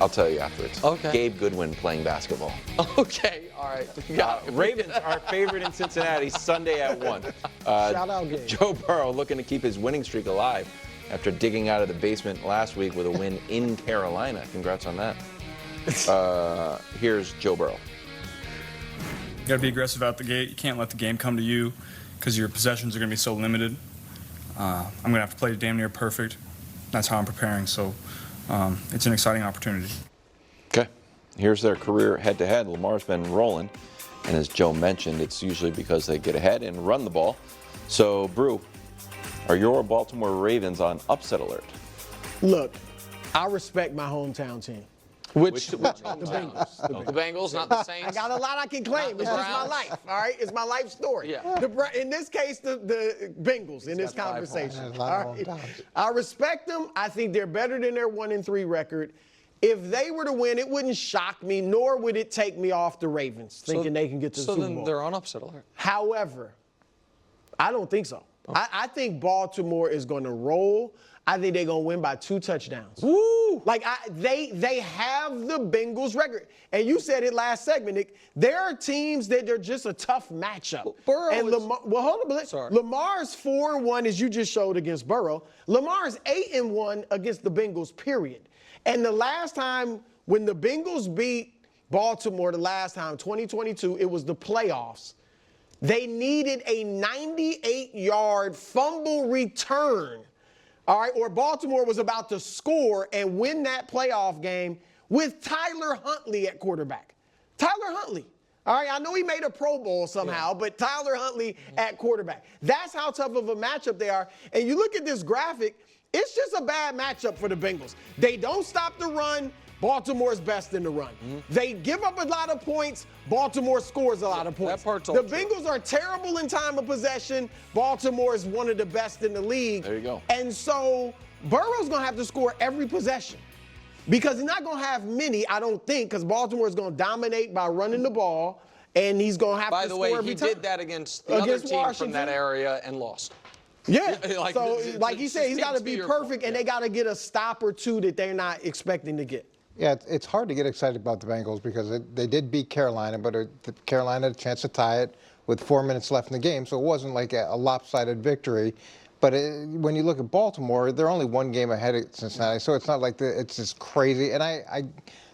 I'll tell you afterwards. Okay. Gabe Goodwin playing basketball. Okay, all right. Ravens are favored in Cincinnati Sunday at 1. Shout out, Gabe. Joe Burrow looking to keep his winning streak alive after digging out of the basement last week with a win in Carolina. Congrats on that. Here's Joe Burrow. You got to be aggressive out the gate. You can't let the game come to you because your possessions are going to be so limited. I'm going to have to play damn near perfect. That's how I'm preparing. So it's an exciting opportunity. Okay. Here's their career head-to-head. Lamar's been rolling. And as Joe mentioned, it's usually because they get ahead and run the ball. So, Brew, are your Baltimore Ravens on upset alert? Look, I respect my hometown team. Which The Bengals. The Bengals, not the Saints. I got a lot I can claim. It's just my Browns. life, all right? It's my life story. Yeah. In this case, the Bengals in this conversation. All right? I respect them. I think they're better than their 1-3 record. If they were to win, it wouldn't shock me, nor would it take me off the Ravens, thinking they can get to the Super Bowl. So then they're on upset alert. However, I don't think so. I think Baltimore is going to roll. I think they're going to win by 2 touchdowns. Woo! Like, they have the Bengals record. And you said it last segment, Nick. There are teams that they're just a tough matchup. Burrow and is- Lamar, well, hold on. Sorry. Lamar's 4-1, as you just showed, against Burrow. Lamar's 8-1 against the Bengals, period. And the last time when the Bengals beat Baltimore, the last time, 2022, it was the playoffs. They needed a 98-yard fumble return, all right, or Baltimore was about to score and win that playoff game with Tyler Huntley at quarterback. Tyler Huntley. All right, I know he made a Pro Bowl somehow, but Tyler Huntley at quarterback. That's how tough of a matchup they are. And you look at this graphic, it's just a bad matchup for the Bengals. They don't stop the run. Baltimore's best in the run. They give up a lot of points. Baltimore scores a lot of points. that part's all the true. Bengals are terrible in time of possession. Baltimore is one of the best in the league. There you go. And so Burrow's going to have to score every possession because he's not going to have many, I don't think, because Baltimore is going to dominate by running the ball, and he's going to have By to the score way, every he time. did that against the other team from that area and lost. Yeah. Like, So, it like he said, he's got to speaks to be your perfect, point, and they got to get a stop or two that they're not expecting to get. Yeah, it's hard to get excited about the Bengals because they did beat Carolina, but Carolina had a chance to tie it with 4 minutes left in the game, so it wasn't like a lopsided victory. But when you look at Baltimore, they're only 1 game ahead of Cincinnati, so it's not like it's just crazy. And I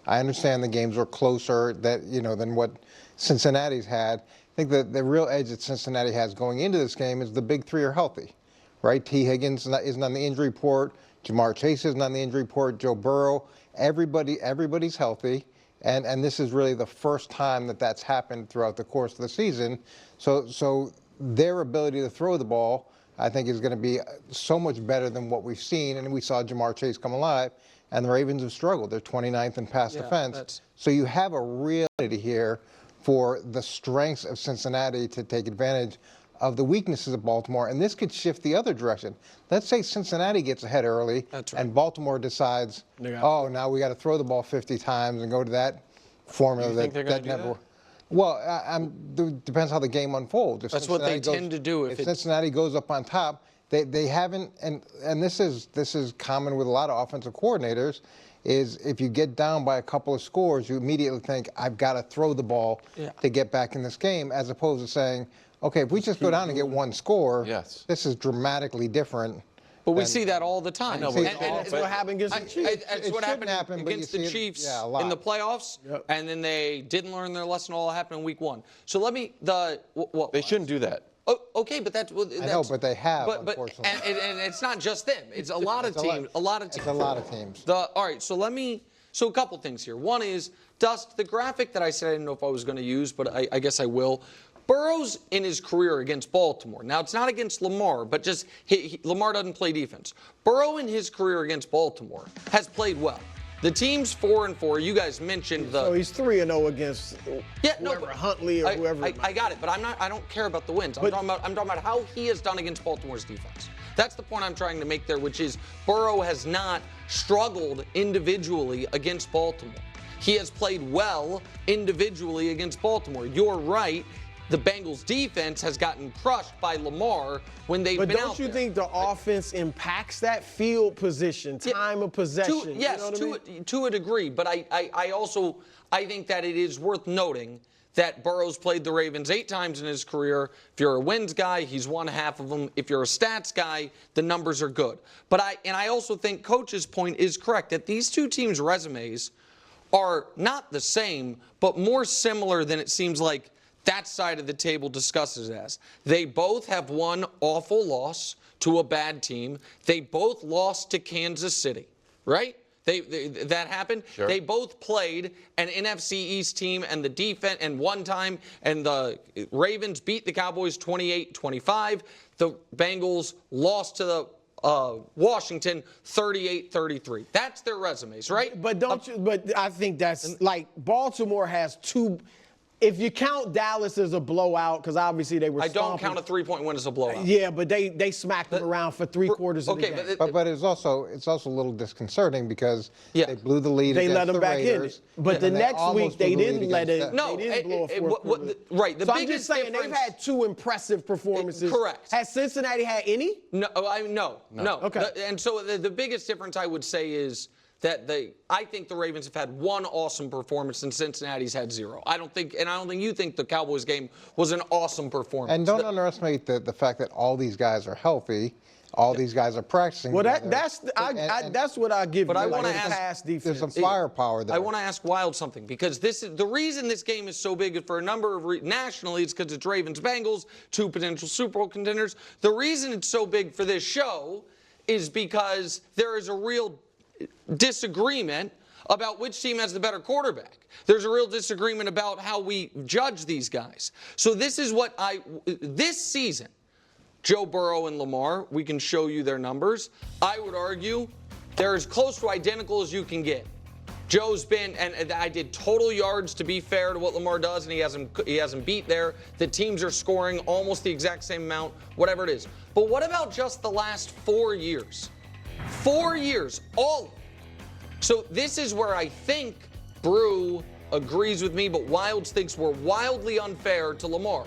understand the games were closer than what Cincinnati's had. I think the real edge that Cincinnati has going into this game is the big 3 are healthy, right? T. Higgins isn't on the injury report. Jamar Chase isn't on the injury report. Joe Burrow. Everybody's healthy, and this is really the first time that that's happened throughout the course of the season. So their ability to throw the ball, I think, is going to be so much better than what we've seen. And we saw Jamar Chase come alive, and the Ravens have struggled. They're 29th in pass defense. So you have a real opportunity here for the strengths of Cincinnati to take advantage of the weaknesses of Baltimore, and this could shift the other direction. Let's say Cincinnati gets ahead early, and Baltimore decides, oh, now we got to throw the ball 50 times and go to that formula You think they're gonna do never. that? Well, depends how the game unfolds. If That's what they tend to do. If Cincinnati goes up on top, they haven't, and this is common with a lot of offensive coordinators, is if you get down by a couple of scores, you immediately think, I've got to throw the ball to get back in this game, as opposed to saying, okay, if we just go down and get 1 score, this is dramatically different. But we see that all the time. It's what happened against the Chiefs. It's what happened against the Chiefs in the playoffs, and then they didn't learn their lesson. All happened in week 1. So let me They shouldn't do that. Oh, okay, but that's I know, but they have, unfortunately. And it's not just them. It's a lot of teams. A lot of teams. It's a lot of teams. All right, so a couple things here. One is, Dust, the graphic that I said I didn't know if I was going to use, but I guess I will. Burrow's in his career against Baltimore. Now, it's not against Lamar, but just Lamar doesn't play defense. Burrow in his career against Baltimore has played well. The team's 4-4. You guys mentioned the. So he's 3-0 against whoever, Huntley or whoever. I got it, but I don't care about the wins. I'm talking about how he has done against Baltimore's defense. That's the point I'm trying to make there, which is Burrow has not struggled individually against Baltimore. He has played well individually against Baltimore. You're right. the Bengals defense has gotten crushed by Lamar when they've been out there. But don't you think the offense impacts that field position, time of possession? Yes, you know what I mean? to a degree. But I also think that it is worth noting that Burrow's played the Ravens 8 times in his career. If you're a wins guy, he's won half of them. If you're a stats guy, the numbers are good. But I also think Coach's point is correct that these two teams' resumes are not the same, but more similar than it seems like that side of the table discusses it as. They both have one awful loss to a bad team. They both lost to Kansas City, right? That happened. Sure. They both played an NFC East team and the defense, and one time, and the Ravens beat the Cowboys 28-25. The Bengals lost to the Washington 38-33. That's their resumes, right? But but I think that's like Baltimore has two. If you count Dallas as a blowout, because obviously they were I don't stomping. count a 3-point win as a blowout. Yeah, but they smacked them around for 3/4 of the game. But it's also a little disconcerting because Yeah. they blew the lead They against let them the back in Raiders, it. But the and next almost week they blew the lead didn't let against it. them. No, they didn't blow a fourth quarter. right. The So I'm biggest just saying difference. they've had two impressive performances. Correct. Has Cincinnati had any? No. Okay. And so the biggest difference I would say is that I think the Ravens have had one awesome performance and Cincinnati's had 0. I don't think you think the Cowboys game was an awesome performance. And don't underestimate the fact that all these guys are healthy. All these guys are practicing. Well, together. that's what I give But you. I wanna like, ask- pass defense. There's some firepower there. I want to ask Wild something because the reason this game is so big for a number of nationally is because it's Ravens Bengals, 2 potential Super Bowl contenders. The reason it's so big for this show is because there is a real disagreement about which team has the better quarterback. There's a real disagreement about how we judge these guys. So this is what this season, Joe Burrow and Lamar, we can show you their numbers. I would argue they're as close to identical as you can get. Joe's been, and I did total yards to be fair to what Lamar does, and he hasn't beat there. The teams are scoring almost the exact same amount, whatever it is. But what about just the last 4 years? 4 years, all of it. So this is where I think Brew agrees with me, but Wilds thinks we're wildly unfair to Lamar.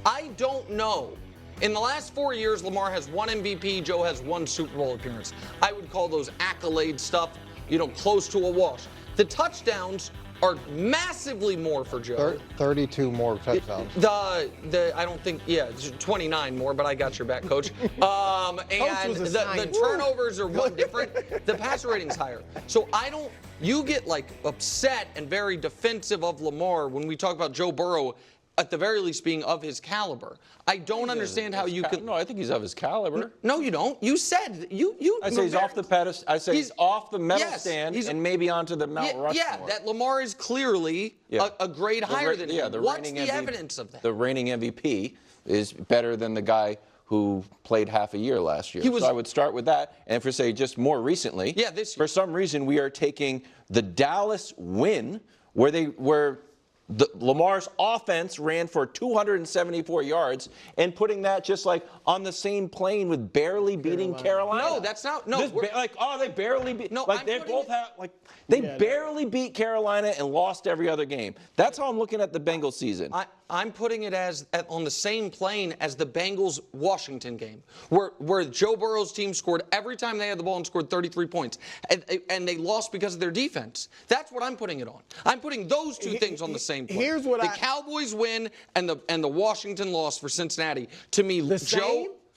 I don't know. In the last 4 years, Lamar has 1 MVP, Joe has 1 Super Bowl appearance. I would call those accolade stuff, close to a wash. The touchdowns are massively more for Joe. 32 more touchdowns. I don't think, it's 29 more, but I got your back, Coach. And the turnovers are one different. The passer rating's higher. So you get like upset and very defensive of Lamar when we talk about Joe Burrow, at the very least being of his caliber. I don't understand how you can. No, I think he's of his caliber. No, you don't. You said you. I say he's off the pedestal. I say he's off the medal stand and maybe onto the Mount Rushmore. Yeah, that Lamar is clearly a grade higher than him. What's the evidence of that? The reigning MVP is better than the guy who played half a year last year. So I would start with that. And for say just more recently, this year. For some reason we are taking the Dallas win where Lamar's offense ran for 274 yards and putting that just like on the same plane with barely beating Carolina. No, that's not. No, they barely beat. No, like they both have they barely beat Carolina and lost every other game. That's how I'm looking at the Bengals season. I'm putting it on the same plane as the Bengals-Washington game, where Joe Burrow's team scored every time they had the ball and scored 33 points, and they lost because of their defense. That's what I'm putting it on. I'm putting those two things on the same plane. Here's what the Cowboys win and the Washington loss for Cincinnati. To me,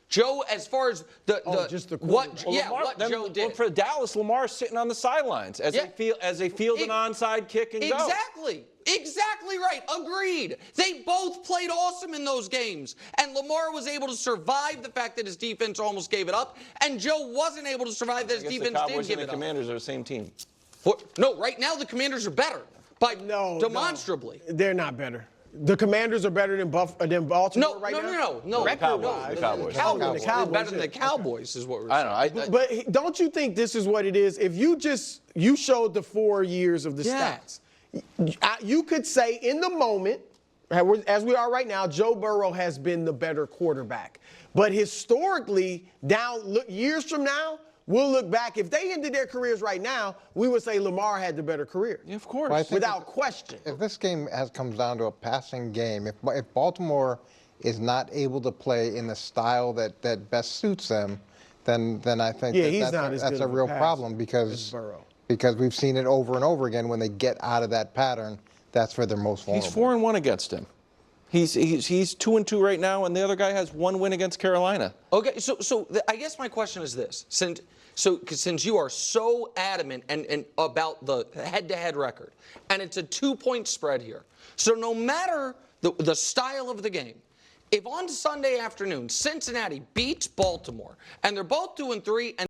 Joe, as far as what Joe did. Well, for Dallas, Lamar's sitting on the sidelines as they field an onside kick and go. Exactly right. Agreed. They both played awesome in those games. And Lamar was able to survive the fact that his defense almost gave it up. And Joe wasn't able to survive that his defense did give it up. The Cowboys and the Commanders are the same team. No, right now the Commanders are better. Demonstrably. No, they're not better. The Commanders are better than Baltimore right now? No. The Cowboys. The Cowboys are better than the Cowboys is what we're saying. I don't know. But don't you think this is what it is? If you showed the 4 years of the stats, you could say in the moment, as we are right now, Joe Burrow has been the better quarterback. But historically, years from now, we'll look back. If they ended their careers right now, we would say Lamar had the better career. Yeah, of course. Well, I think Without question. If this game comes down to a passing game, if Baltimore is not able to play in the style that best suits them, then I think that's a real problem because we've seen it over and over again. When they get out of that pattern, that's where they're most vulnerable. He's 4-1 against him. He's 2-2 right now, and the other guy has 1 win against Carolina. Okay, so I guess my question is this: since you are so adamant and about the head-to-head record, and it's a 2-point spread here, so no matter the style of the game, if on Sunday afternoon Cincinnati beats Baltimore and they're both 2-3 and